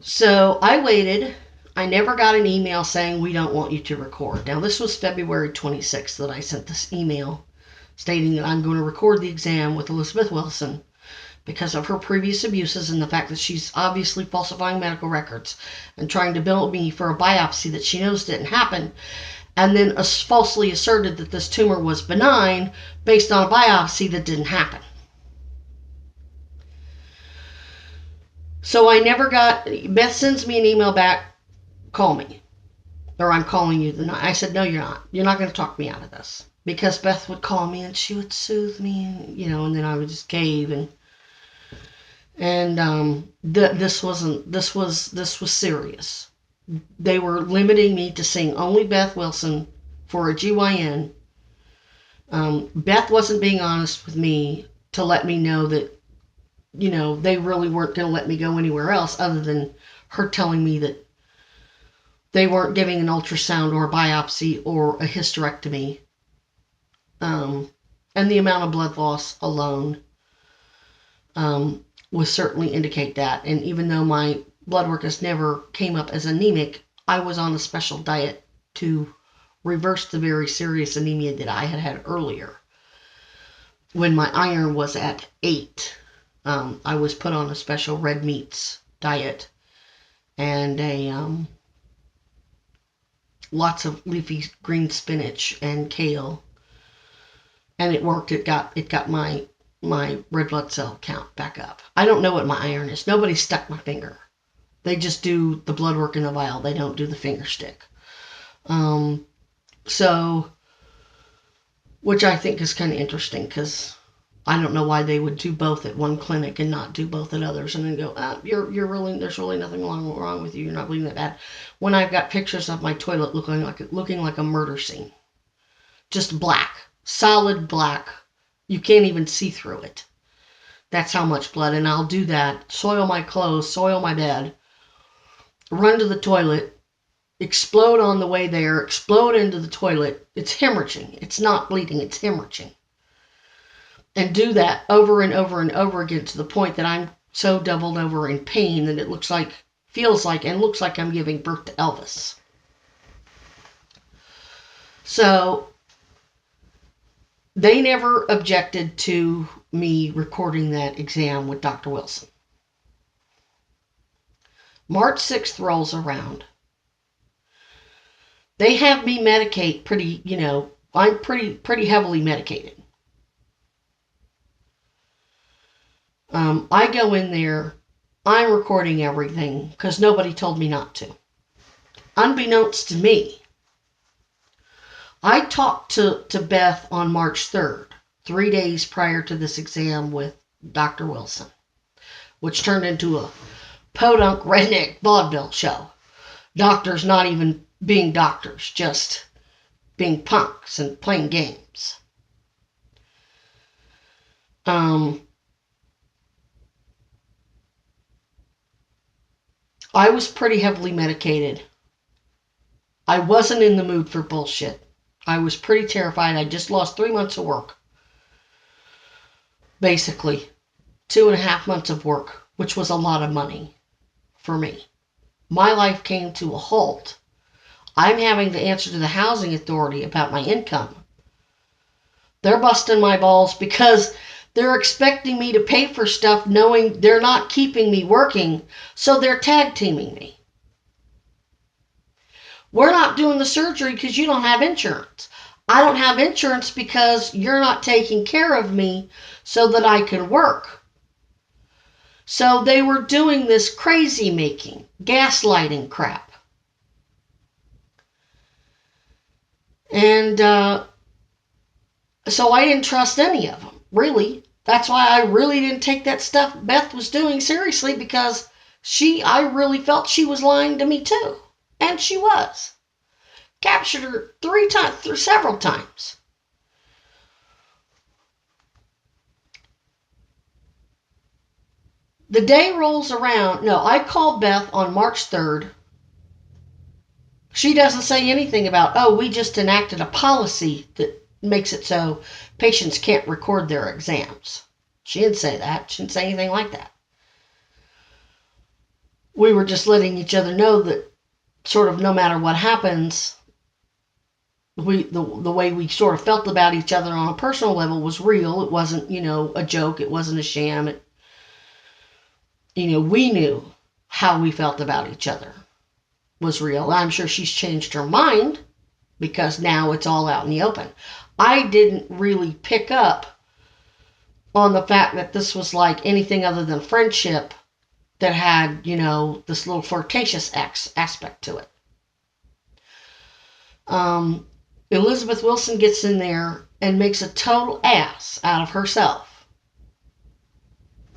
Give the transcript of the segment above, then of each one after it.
So I waited. I never got an email saying we don't want you to record. Now this was February 26th that I sent this email stating that I'm going to record the exam with Elizabeth Wilson because of her previous abuses and the fact that she's obviously falsifying medical records and trying to bill me for a biopsy that she knows didn't happen, and then falsely asserted that this tumor was benign based on a biopsy that didn't happen. So I never got, Beth sends me an email back, call me, or I'm calling you tonight. I said, no, you're not. You're not going to talk me out of this. Because Beth would call me and she would soothe me, and, and then I would just cave, this was serious. They were limiting me to seeing only Beth Wilson for a GYN. Beth wasn't being honest with me to let me know that, they really weren't going to let me go anywhere else other than her telling me that they weren't giving an ultrasound or a biopsy or a hysterectomy. And the amount of blood loss alone would certainly indicate that. And even though my blood work has never came up as anemic, I was on a special diet to reverse the very serious anemia that I had had earlier. When my iron was at 8, I was put on a special red meats diet and lots of leafy green spinach and kale, and it worked. It got my red blood cell count back up. I don't know what my iron is. Nobody stuck my finger. They just do the blood work in the vial. They don't do the finger stick. So, which I think is kind of interesting because I don't know why they would do both at one clinic and not do both at others, and then go, there's really nothing wrong with you. You're not bleeding that bad. When I've got pictures of my toilet looking like a murder scene, just black, solid black. You can't even see through it. That's how much blood. And I'll do that, soil my clothes, soil my bed, run to the toilet, explode on the way there, explode into the toilet. It's hemorrhaging. It's not bleeding, it's hemorrhaging. And do that over and over and over again to the point that I'm so doubled over in pain that it feels like I'm giving birth to Elvis. So they never objected to me recording that exam with Dr. Wilson. March 6th rolls around. They have me medicate I'm pretty heavily medicated. I go in there, I'm recording everything because nobody told me not to. Unbeknownst to me, I talked to Beth on March 3rd, 3 days prior to this exam with Dr. Wilson, which turned into a podunk redneck vaudeville show. Doctors not even being doctors, just being punks and playing games. I was pretty heavily medicated. I wasn't in the mood for bullshit. I was pretty terrified. I just lost 3 months of work. Basically, 2.5 months of work, which was a lot of money for me. My life came to a halt. I'm having to answer to the housing authority about my income. They're busting my balls because they're expecting me to pay for stuff knowing they're not keeping me working, so they're tag teaming me. We're not doing the surgery because you don't have insurance. I don't have insurance because you're not taking care of me so that I can work. So they were doing this crazy making, gaslighting crap. And so I didn't trust any of them, really. That's why I really didn't take that stuff Beth was doing seriously, because I really felt she was lying to me too. And she was. Captured her several times. The day rolls around. No, I called Beth on March 3rd. She doesn't say anything about, we just enacted a policy that makes it so patients can't record their exams. She didn't say that. She didn't say anything like that. we were just letting each other know that sort of no matter what happens, the way we sort of felt about each other on a personal level was real. It wasn't, a joke. It wasn't a sham. We knew how we felt about each other was real. I'm sure she's changed her mind because now it's all out in the open. I didn't really pick up on the fact that this was like anything other than friendship that had, this little flirtatious aspect to it. Elizabeth Wilson gets in there and makes a total ass out of herself.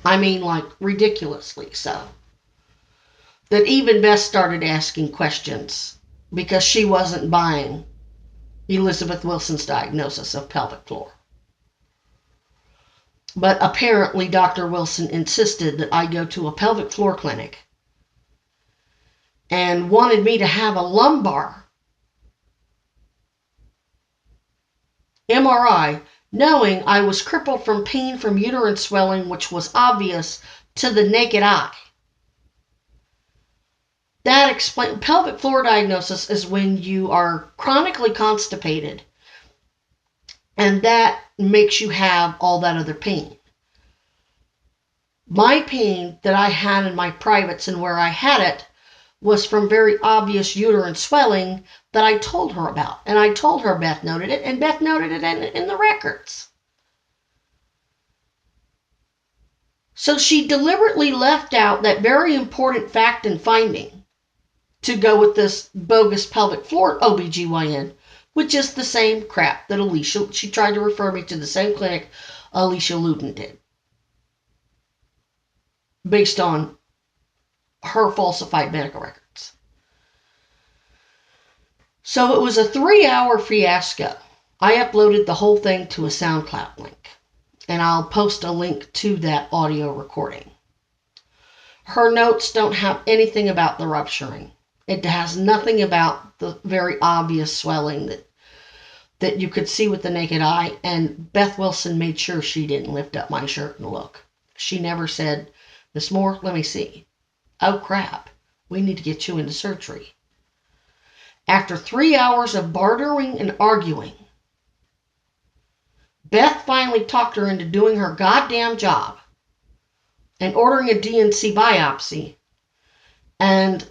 I mean, like, ridiculously so. That even Beth started asking questions because she wasn't buying Elizabeth Wilson's diagnosis of pelvic floor. But apparently Dr. Wilson insisted that I go to a pelvic floor clinic and wanted me to have a lumbar MRI, knowing I was crippled from pain from uterine swelling, which was obvious to the naked eye. That explains pelvic floor diagnosis is when you are chronically constipated, and that makes you have all that other pain. My pain that I had in my privates and where I had it was from very obvious uterine swelling that I told her about. And I told her Beth noted it, and Beth noted it in the records. So she deliberately left out that very important fact and finding to go with this bogus pelvic floor OBGYN, which is the same crap that Alicia, she tried to refer me to the same clinic Alicia Luden did, based on her falsified medical records. So it was a 3-hour fiasco. I uploaded the whole thing to a SoundCloud link, and I'll post a link to that audio recording. Her notes don't have anything about the rupturing. It has nothing about the very obvious swelling that you could see with the naked eye, and Beth Wilson made sure she didn't lift up my shirt and look. She never said, "Miss Moore, let me see. Oh crap, we need to get you into surgery." After 3 hours of bartering and arguing, Beth finally talked her into doing her goddamn job and ordering a DNC biopsy and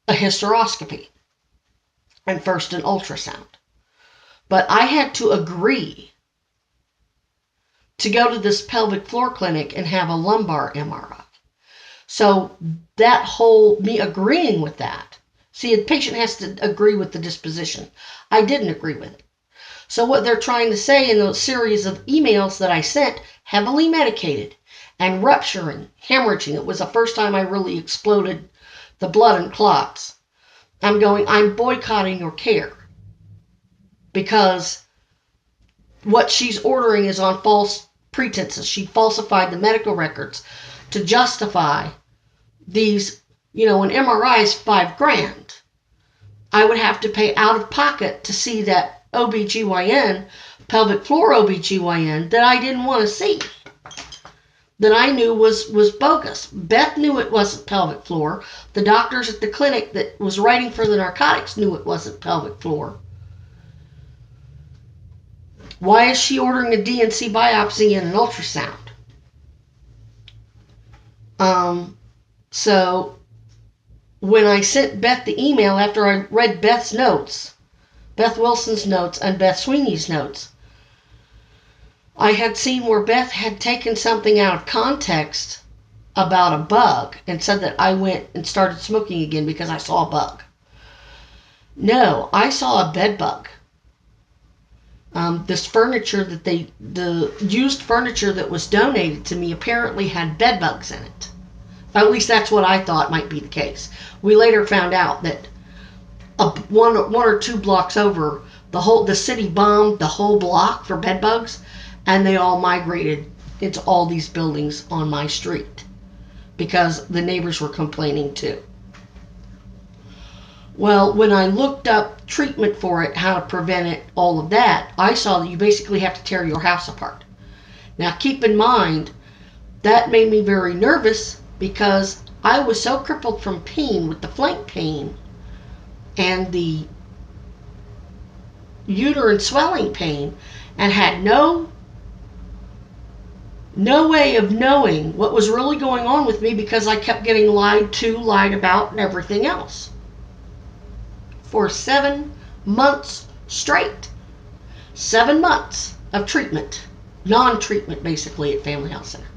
a hysteroscopy and first an ultrasound. But I had to agree to go to this pelvic floor clinic and have a lumbar MRI. So that whole, me agreeing with that, see, the patient has to agree with the disposition. I didn't agree with it. So what they're trying to say in those series of emails that I sent, heavily medicated and rupturing, hemorrhaging, it was the first time I really exploded the blood and clots. I'm boycotting your care because what she's ordering is on false pretenses. She falsified the medical records to justify these, an MRI is $5,000. I would have to pay out of pocket to see that OBGYN, pelvic floor OBGYN, that I didn't want to see, that I knew was bogus. Beth knew it wasn't pelvic floor. The doctors at the clinic that was writing for the narcotics knew it wasn't pelvic floor. Why is she ordering a DNC biopsy and an ultrasound? So when I sent Beth the email after I read Beth's notes, Beth Wilson's notes and Beth Sweeney's notes, I had seen where Beth had taken something out of context about a bug and said that I went and started smoking again because I saw a bug. No, I saw a bed bug. This furniture the used furniture that was donated to me apparently had bed bugs in it. At least that's what I thought might be the case. We later found out that one or two blocks over, the city bombed the whole block for bed bugs, and they all migrated into all these buildings on my street because the neighbors were complaining too. Well, when I looked up treatment for it, how to prevent it, all of that, I saw that you basically have to tear your house apart. Now keep in mind, that made me very nervous because I was so crippled from pain with the flank pain and the uterine swelling pain, and had no way of knowing what was really going on with me because I kept getting lied to, lied about, and everything else. For 7 months straight. 7 months of treatment, non-treatment basically, at Family Health Center.